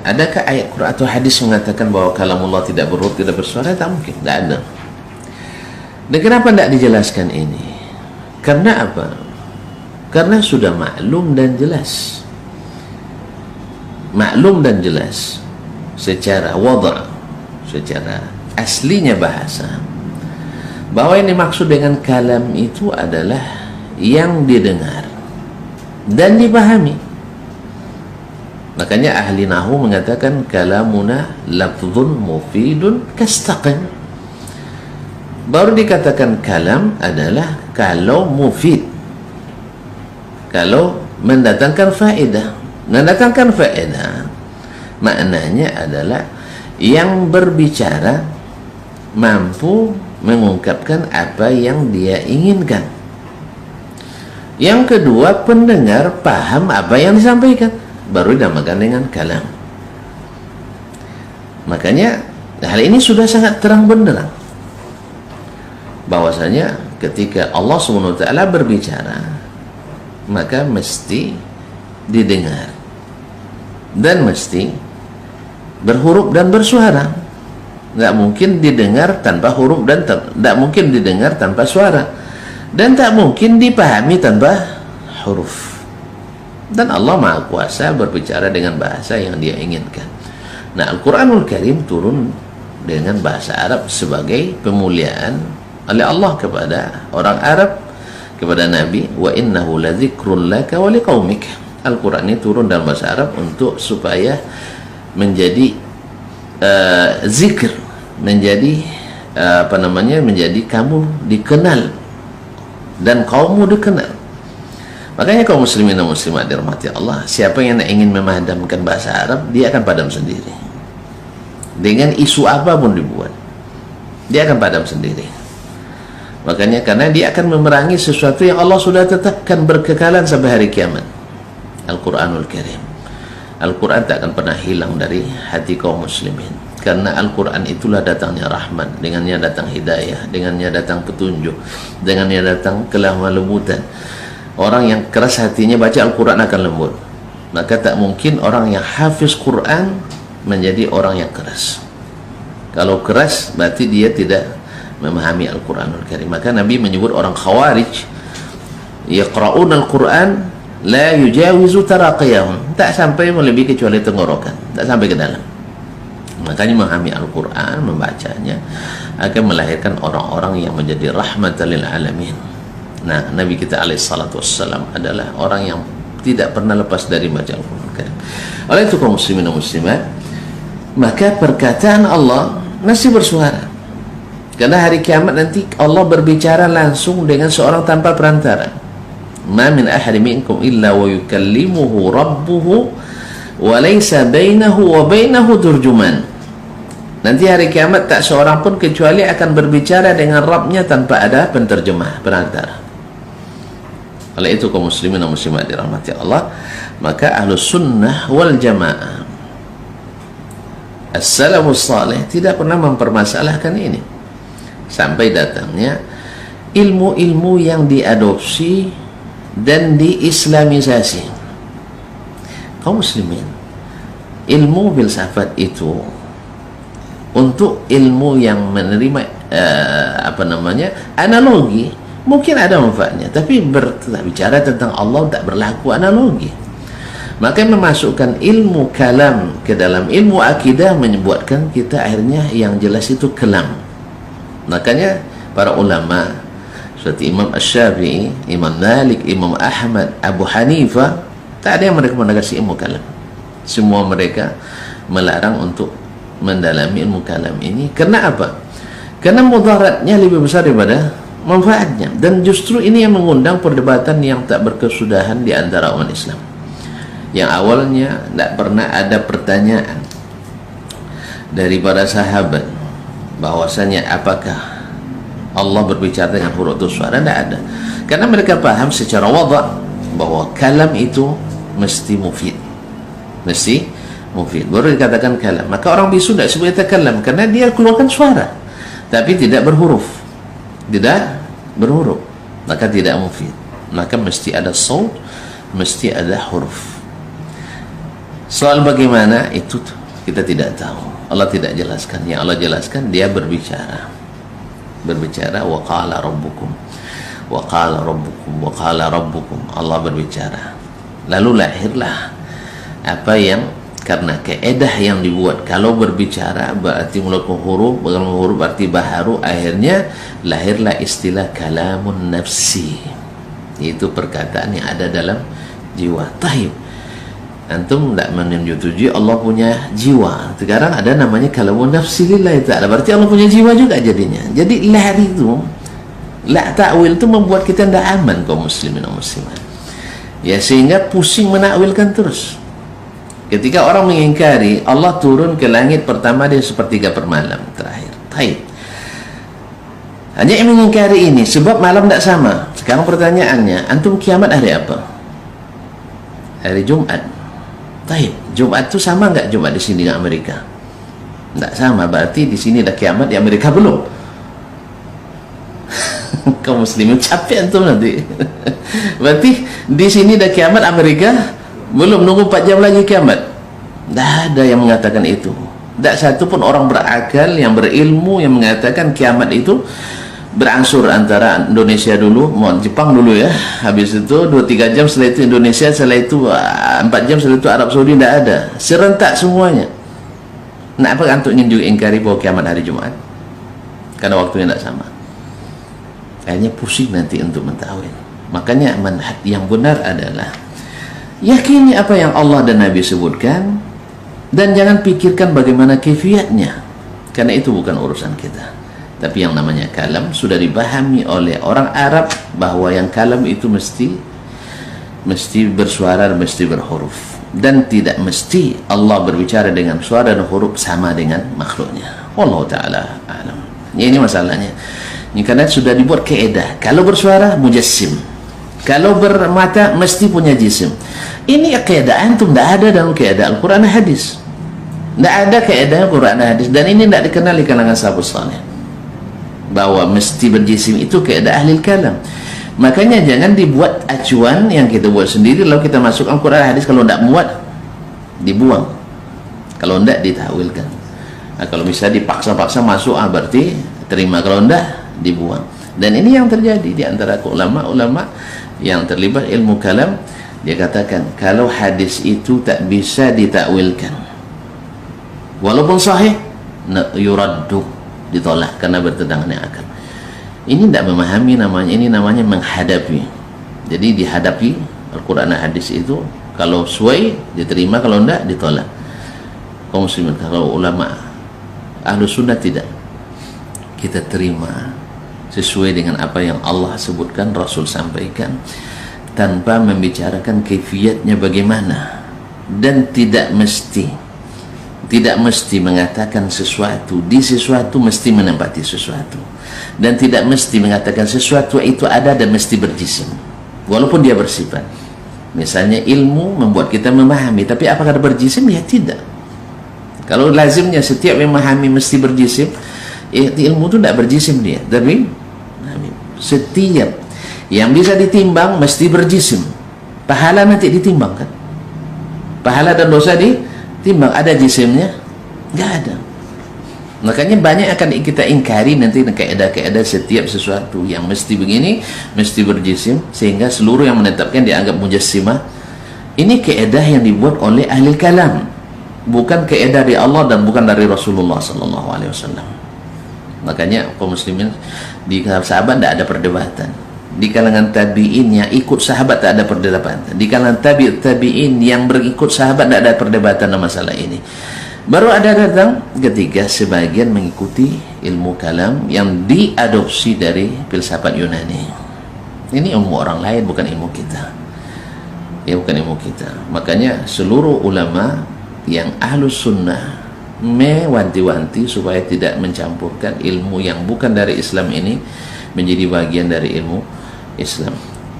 Adakah ayat Quran atau hadis mengatakan bahwa kalamullah tidak berhuruf, tidak bersuara? Tak mungkin, tidak ada. Dan kenapa tidak dijelaskan ini? Karena apa? Karena sudah maklum dan jelas. Maklum dan jelas secara wada', secara aslinya bahasa, bahwa yang dimaksud dengan kalam itu adalah yang didengar dan dipahami. Makanya ahli nahu mengatakan kalamuna lafzun mufidun kastaqim. Baru dikatakan kalam adalah kalau mufid, kalau mendatangkan faedah. Mendatangkan faedah maknanya adalah yang berbicara mampu mengungkapkan apa yang dia inginkan. Yang kedua, pendengar paham apa yang disampaikan, baru dinamakan dengan kalam. Makanya hal ini sudah sangat terang benderang bahwasanya ketika Allah SWT berbicara, maka mesti didengar dan mesti berhuruf dan bersuara. Tidak mungkin didengar tanpa huruf dan tidak mungkin didengar tanpa suara, dan tak mungkin dipahami tanpa huruf. Dan Allah Maha Kuasa berbicara dengan bahasa yang dia inginkan. Nah, Al-Quranul Karim turun dengan bahasa Arab sebagai pemuliaan oleh Allah kepada orang Arab, kepada Nabi. Wa innahu ladzikrun laka wa liqaumik. Al-Quran ini turun dalam bahasa Arab untuk supaya menjadi zikir, menjadi menjadi kamu dikenal dan kaummu dikenal. Makanya kaum muslimin dan muslimat dirahmati Allah, siapa yang ingin memadamkan bahasa Arab, dia akan padam sendiri. Dengan isu apapun dibuat, dia akan padam sendiri. Makanya karena dia akan memerangi sesuatu yang Allah sudah tetapkan berkekalan sampai hari kiamat. Al-Quranul Karim. Al-Quran tak akan pernah hilang dari hati kaum muslimin, karena Al-Quran itulah datangnya rahmat, dengannya datang hidayah, dengannya datang petunjuk, dengannya datang kelemah lembutan. Orang yang keras hatinya baca Al-Quran akan lembut. Maka tak mungkin orang yang hafiz Quran menjadi orang yang keras. Kalau keras berarti dia tidak memahami Al-Quranul Karim. Maka Nabi menyebut orang khawarij, yaqra'un Al-Quran la yujawizu taraqiyahum, tak sampai melebihi kecuali tenggorokan, tak sampai ke dalam. Makanya memahami Al-Quran, membacanya akan melahirkan orang-orang yang menjadi rahmatan lil alamin. Nah, Nabi kita alaihissalatu wassalam adalah orang yang tidak pernah lepas dari baca Al-Quran. Oleh itu kaum muslimin dan muslimat, maka perkataan Allah masih bersuara, karena hari kiamat nanti Allah berbicara langsung dengan seorang tanpa perantara. Ma min ahadin minkum illa wa yukallimuhu rabbuhu wa laysa bainahu wa bainahu turjuman. Nanti hari kiamat tak seorang pun kecuali akan berbicara dengan Rabbnya tanpa ada penterjemah, perantara. Oleh itu kaum muslimin dan muslimat dirahmati Allah, maka ahlus sunnah wal jamaah, as-salafus salih tidak pernah mempermasalahkan ini, sampai datangnya ilmu-ilmu yang diadopsi dan diislamisasi. Kaum muslimin, ilmu filsafat itu untuk ilmu yang menerima analogi mungkin ada manfaatnya, tapi berbicara tentang Allah tak berlaku analogi. Maka memasukkan ilmu kalam ke dalam ilmu akidah menyebutkan kita akhirnya yang jelas itu kelam. Makanya para ulama seperti Imam Asy-Syafi'i, Imam Malik, Imam Ahmad, Abu Hanifah, tak ada yang merekomendasi ilmu kalam. Semua mereka melarang untuk mendalami ilmu kalam ini. Karena apa? Karena mudaratnya lebih besar daripada manfaatnya. Dan justru ini yang mengundang perdebatan yang tak berkesudahan di antara umat Islam. Yang awalnya tak pernah ada pertanyaan dari para sahabat bahwasanya apakah Allah berbicara dengan huruf atau suara, tidak ada. Karena mereka paham secara wada' bahwa kalam itu mesti mufid, mesti mufid, baru dikatakan kalam. Maka orang bisu tidak sebut kalam karena dia keluarkan suara tapi tidak berhuruf, maka tidak mufid. Maka mesti ada saut, mesti ada huruf. Soal bagaimana itu kita tidak tahu. Allah tidak jelaskan. Yang Allah jelaskan, dia berbicara. Wa qala rabbukum. Wa qala rabbukum. Wa qala rabbukum. Allah berbicara. Lalu lahirlah apa yang karena keedah yang dibuat. Kalau berbicara berarti melakukan huruf, huruf berarti baharu, akhirnya lahirlah istilah kalamun nafsi. Itu perkataan yang ada dalam jiwa. Taib. Antum tidak menyetujui Allah punya jiwa. Sekarang ada namanya kalamun nafsi lillahi ta'ala. Berarti Allah punya jiwa juga jadinya. Jadi lari itu, la ta'wil itu membuat kita tidak aman kaum muslimin dan muslimat. Ya, sehingga pusing menakwilkan terus. Ketika orang mengingkari Allah turun ke langit pertama dia sepertiga per malam terakhir. Taib. Hanya yang mengingkari ini sebab malam tidak sama. Sekarang pertanyaannya, antum kiamat hari apa? Hari Jumat. Taib. Jumat itu sama nggak Jumat di sini dengan Amerika? Tidak sama. Berarti di sini dah kiamat, di Amerika belum. Kaum muslimin capek antum nanti. Berarti di sini dah kiamat, Amerika belum, nunggu 4 jam lagi kiamat. Tidak ada yang mengatakan itu. Tidak satu pun orang berakal yang berilmu yang mengatakan kiamat itu berangsur antara Indonesia dulu, Jepang dulu ya, habis itu 2-3 jam, setelah itu Indonesia, setelah itu 4 jam, setelah itu Arab Saudi. Tidak ada, serentak semuanya. Nah, apa antum ingin juga ingkari bahwa kiamat hari Jumat? Karena waktunya tidak sama. Akhirnya pusing nanti untuk mentawil. Makanya manhaj yang benar adalah yakini apa yang Allah dan Nabi sebutkan dan jangan pikirkan bagaimana kefiatnya, karena itu bukan urusan kita. Tapi yang namanya kalam sudah dipahami oleh orang Arab bahwa yang kalam itu mesti bersuara dan mesti berhuruf, dan tidak mesti Allah berbicara dengan suara dan huruf sama dengan makhluknya. Wallahu taala alam. Ini masalahnya. Ini karena sudah dibuat keedah. Kalau bersuara mujassim, kalau bermata mesti punya jisim. Ini keedah antum tidak ada dalam keedah Al-Quran dan hadis. Tidak ada keedah Al-Quran dan hadis, dan ini tidak dikenal di kalangan sahabat saleh bahwa mesti berjisim. Itu keadaan ahli kalam. Makanya jangan dibuat acuan yang kita buat sendiri lalu kita masuk Al-Quran hadis. Kalau tidak muat dibuang, kalau tidak ditakwilkan. Nah, kalau bisa dipaksa-paksa masuk berarti terima, kalau tidak dibuang. Dan ini yang terjadi di antara ulama-ulama yang terlibat ilmu kalam. Dia katakan kalau hadis itu tak bisa ditakwilkan walaupun sahih, yuraddu, ditolak karena bertentangan dengan akal. Ini tidak memahami namanya, ini namanya menghadapi. Jadi dihadapi Al-Quran dan hadis itu, kalau sesuai diterima, kalau tidak ditolak. Kaum muslimin, kalau ulama ahlu sunnah tidak, kita terima sesuai dengan apa yang Allah sebutkan, Rasul sampaikan, tanpa membicarakan kaifiatnya bagaimana. Dan tidak mesti mengatakan sesuatu di sesuatu mesti menempati sesuatu, dan tidak mesti mengatakan sesuatu itu ada dan mesti berjisim walaupun dia bersifat. Misalnya ilmu membuat kita memahami, tapi apakah ada berjisim? Ya tidak. Kalau lazimnya setiap memahami mesti berjisim, ilmu itu tidak berjisim dia. Tapi setiap yang bisa ditimbang mesti berjisim. Pahala nanti ditimbang kan, pahala dan dosa ditimbang. Ada jisimnya? Nggak ada. Makanya banyak akan kita ingkari nanti keadaan setiap sesuatu yang mesti begini, mesti berjisim, sehingga seluruh yang menetapkan dianggap mujassimah. Ini keadaan yang dibuat oleh ahli kalam, bukan keadaan dari Allah dan bukan dari Rasulullah SAW. Makanya kaum muslimin di kalangan sahabat tidak ada perdebatan, di kalangan tabi'in yang ikut sahabat tak ada perdebatan, di kalangan tabi'in yang berikut sahabat tidak ada perdebatan dalam masalah ini. Baru ada datang ketika sebagian mengikuti ilmu kalam yang diadopsi dari filsafat Yunani. Ini ilmu orang lain, bukan ilmu kita. Ya, bukan ilmu kita. Makanya seluruh ulama yang ahlus sunnah mewanti-wanti supaya tidak mencampurkan ilmu yang bukan dari Islam ini menjadi bagian dari ilmu Islam.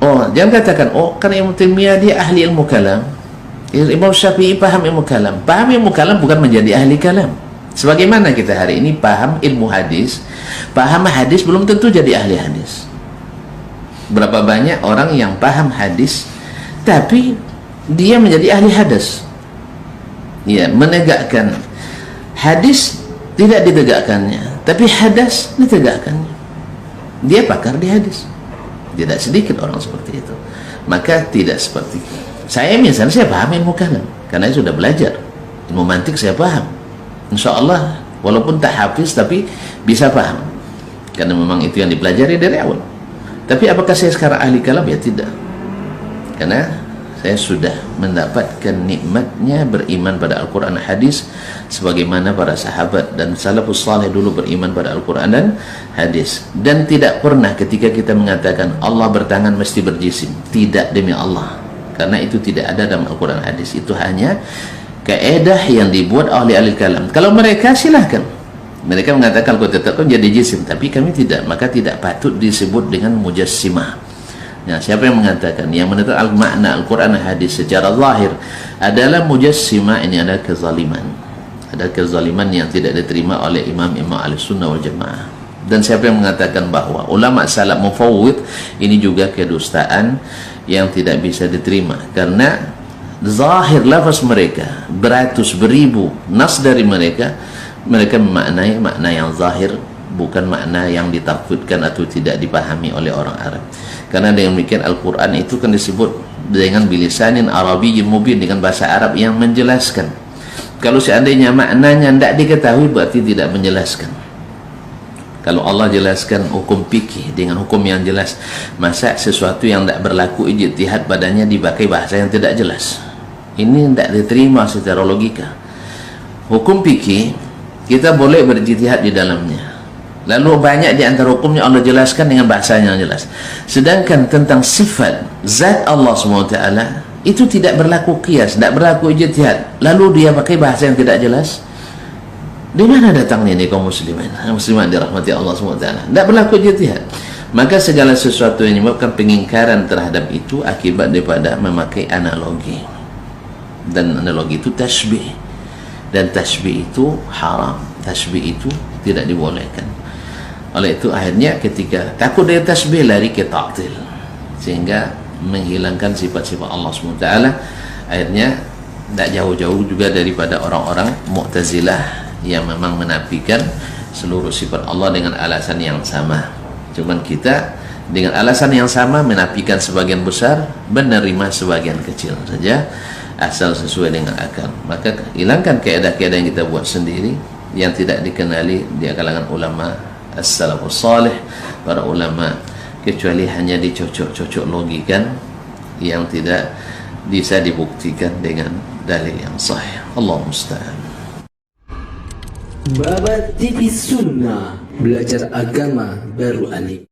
Oh, jangan katakan, oh karena Ibnu Taimiyah dia ahli ilmu kalam, Imam Syafi'i paham ilmu kalam. Paham ilmu kalam bukan menjadi ahli kalam. Sebagaimana kita hari ini paham ilmu hadis, paham hadis belum tentu jadi ahli hadis. Berapa banyak orang yang paham hadis tapi dia menjadi ahli hadis. Ya, menegakkan hadis tidak ditegakkannya, tapi hadas ditegakkannya. Dia pakar di hadis. Tidak sedikit orang seperti itu. Maka tidak seperti saya misalnya, saya paham ilmu kalam karena saya sudah belajar ilmu mantik, saya paham. Insya Allah walaupun tak hafiz tapi bisa paham karena memang itu yang dipelajari dari awal. Tapi apakah saya sekarang ahli kalam? Ya tidak, karena saya sudah mendapatkan nikmatnya beriman pada Al-Quran dan hadis sebagaimana para sahabat dan salafus salih dulu beriman pada Al-Quran dan hadis. Dan tidak pernah ketika kita mengatakan Allah bertangan mesti berjisim, tidak, demi Allah, karena itu tidak ada dalam Al-Quran dan hadis. Itu hanya kaedah yang dibuat oleh ahli kalam. Kalau mereka silahkan, mereka mengatakan kau tetapkan jadi jisim, tapi kami tidak, maka tidak patut disebut dengan mujassimah. Nah, siapa yang mengatakan yang menetapkan makna Al-Quran dan hadis secara zahir adalah mujassimah, ini ada kezaliman. Ada kezaliman yang tidak diterima oleh imam-imam Ahlussunnah wal Jamaah. Dan siapa yang mengatakan bahwa ulama salaf mufawwid, ini juga kedustaan yang tidak bisa diterima, karena zahir lafaz mereka beratus beribu nas dari mereka memaknai makna yang zahir, bukan makna yang ditafsirkan atau tidak dipahami oleh orang Arab. Karena dengan demikian Al-Quran itu kan disebut dengan bilisanin Arabiyyin mubin, dengan bahasa Arab yang menjelaskan. Kalau seandainya maknanya tidak diketahui, berarti tidak menjelaskan. Kalau Allah jelaskan hukum fikih dengan hukum yang jelas, masa sesuatu yang tidak berlaku ijtihad padanya dipakai bahasa yang tidak jelas? Ini tidak diterima secara logika. Hukum fikih kita boleh berijtihad di dalamnya, lalu banyak di antara hukumnya Allah jelaskan dengan bahasa yang jelas. Sedangkan tentang sifat zat Allah SWT itu tidak berlaku qiyas, tidak berlaku ijtihad, lalu dia pakai bahasa yang tidak jelas. Di mana datangnya ini kaum muslimin, muslimat dirahmati Allah SWT? Tidak berlaku ijtihad. Maka segala sesuatu yang menyebabkan pengingkaran terhadap itu akibat daripada memakai analogi, dan analogi itu tashbih, dan tashbih itu haram, tashbih itu tidak dibolehkan. Oleh itu akhirnya ketika takut dari tasbih, lari ke ta'til, sehingga menghilangkan sifat-sifat Allah SWT. Akhirnya tidak jauh-jauh juga daripada orang-orang Mu'tazilah yang memang menafikan seluruh sifat Allah dengan alasan yang sama. Cuman kita dengan alasan yang sama menafikan sebagian besar, menerima sebagian kecil saja, asal sesuai dengan akal. Maka hilangkan keadaan-keadaan yang kita buat sendiri yang tidak dikenali di kalangan ulama as-salafus salih, para ulama, kecuali hanya dicocok-cocok logikan yang tidak bisa dibuktikan dengan dalil yang sahih. Allah musta'an. Babat TV Sunnah, belajar agama baru alif.